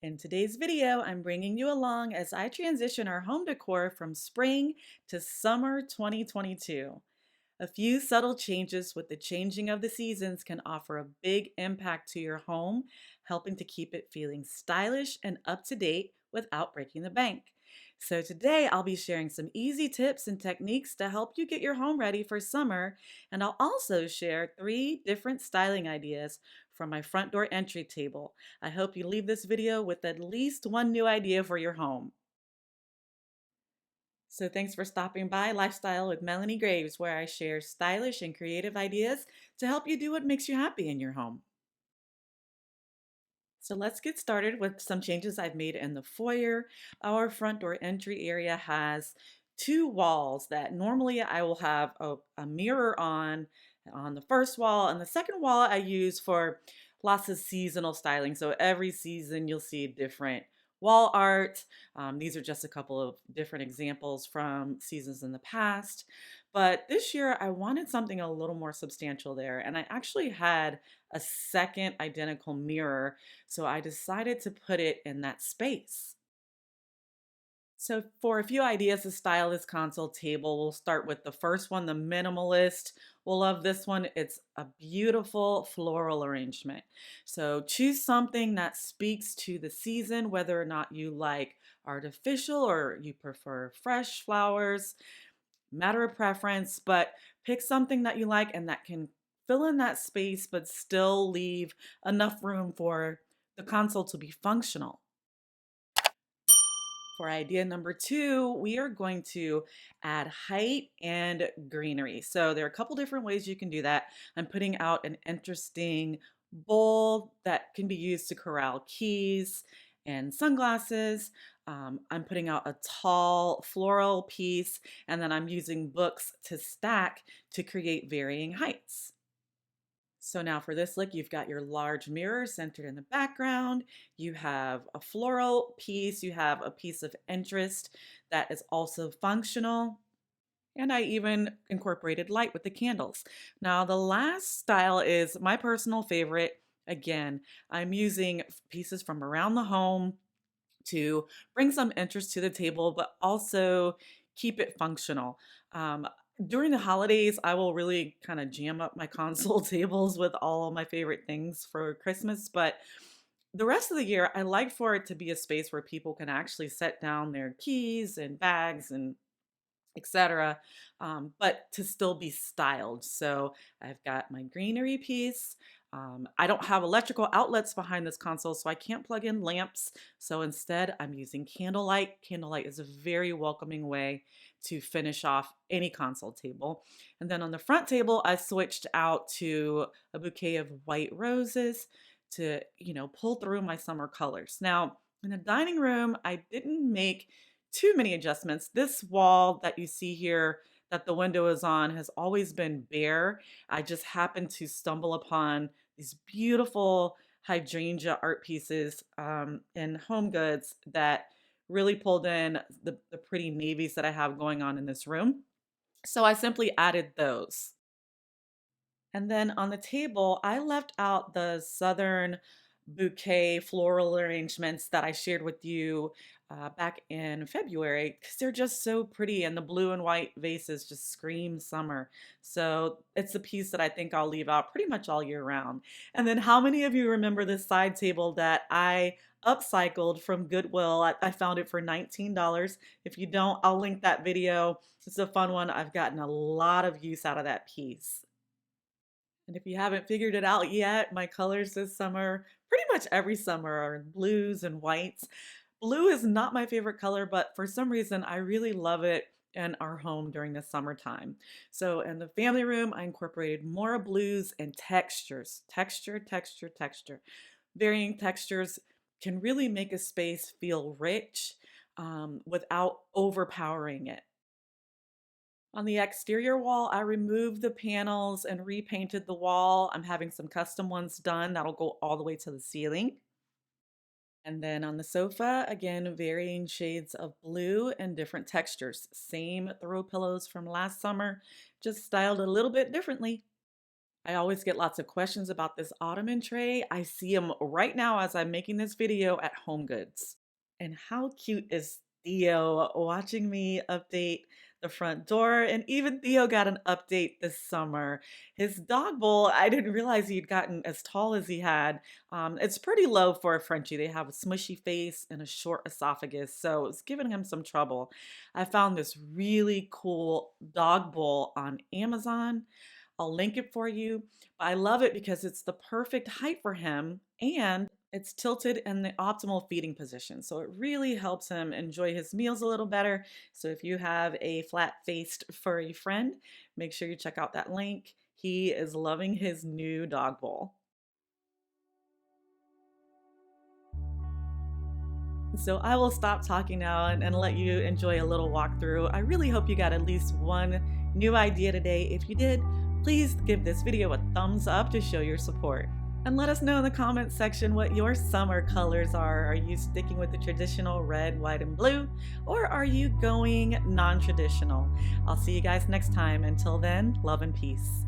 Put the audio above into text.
In today's video, I'm bringing you along as I transition our home decor from spring to summer 2022. A few subtle changes with the changing of the seasons can offer a big impact to your home, helping to keep it feeling stylish and up to date without breaking the bank. So today I'll be sharing some easy tips and techniques to help you get your home ready for summer, and I'll also share 3 different styling ideas from my front door entry table. I hope you leave this video with at least one new idea for your home. So thanks for stopping by Lifestyle with Melonie Graves, where I share stylish and creative ideas to help you do what makes you happy in your home. So let's get started with some changes I've made in the foyer. Our front door entry area has 2 walls that normally I will have a mirror on the first wall, and the second wall I use for lots of seasonal styling. So every season you'll see different wall art. These are just a couple of different examples from seasons in the past. But this year I wanted something a little more substantial there, and I actually had a second identical mirror, so I decided to put it in that space. So for a few ideas to style this console table, we'll start with the first one, the minimalist. We'll love this one. It's a beautiful floral arrangement. So choose something that speaks to the season, whether or not you like artificial or you prefer fresh flowers. Matter of preference, but pick something that you like and that can fill in that space but still leave enough room for the console to be functional. For idea number 2, we are going to add height and greenery. So there are a couple different ways you can do that. I'm putting out an interesting bowl that can be used to corral keys and sunglasses. I'm putting out a tall floral piece, and then I'm using books to stack to create varying heights. So now for this look, you've got your large mirror centered in the background. You have a floral piece. You have a piece of interest that is also functional. And I even incorporated light with the candles. Now the last style is my personal favorite. Again, I'm using pieces from around the home to bring some interest to the table, but also keep it functional. Um, During the holidays, I will really kind of jam up my console tables with all of my favorite things for Christmas, but the rest of the year, I like for it to be a space where people can actually set down their keys and bags and etc. But to still be styled. So I've got my greenery piece. I don't have electrical outlets behind this console, so I can't plug in lamps. So instead, I'm using candlelight. Candlelight is a very welcoming way to finish off any console table. And then on the front table, I switched out to a bouquet of white roses to, pull through my summer colors. Now, in the dining room, I didn't make too many adjustments. This wall that you see here that the window is on has always been bare. I just happened to stumble upon these beautiful hydrangea art pieces in Home Goods that really pulled in the pretty navies that I have going on in this room. So I simply added those. And then on the table, I left out the southern bouquet floral arrangements that I shared with you back in February because they're just so pretty, and the blue and white vases just scream summer. So it's a piece that I think I'll leave out pretty much all year round. And then how many of you remember this side table that I upcycled from Goodwill? I found it for $19. If you don't, I'll link that video. It's a fun one. I've gotten a lot of use out of that piece. And if you haven't figured it out yet, my colors this summer, pretty much every summer, are blues and whites. Blue is not my favorite color, but for some reason, I really love it in our home during the summertime. So in the family room, I incorporated more blues and textures. Texture, texture, texture. Varying textures can really make a space feel rich without overpowering it. On the exterior wall, I removed the panels and repainted the wall. I'm having some custom ones done that'll go all the way to the ceiling. And then on the sofa, again, varying shades of blue and different textures. Same throw pillows from last summer, just styled a little bit differently. I always get lots of questions about this Ottoman tray. I see them right now as I'm making this video at Home Goods. And how cute is Theo watching me update the front door? And even Theo got an update this summer. His dog bowl, I didn't realize he'd gotten as tall as he had. It's pretty low for a Frenchie. They have a smushy face and a short esophagus, so it's giving him some trouble. I found this really cool dog bowl on Amazon. I'll link it for you. I love it because it's the perfect height for him and it's tilted in the optimal feeding position. So it really helps him enjoy his meals a little better. So if you have a flat-faced furry friend, make sure you check out that link. He is loving his new dog bowl. So I will stop talking now and let you enjoy a little walkthrough. I really hope you got at least one new idea today. If you did, please give this video a thumbs up to show your support. And let us know in the comments section what your summer colors are. Are you sticking with the traditional red, white, and blue? Or are you going non-traditional? I'll see you guys next time. Until then, love and peace.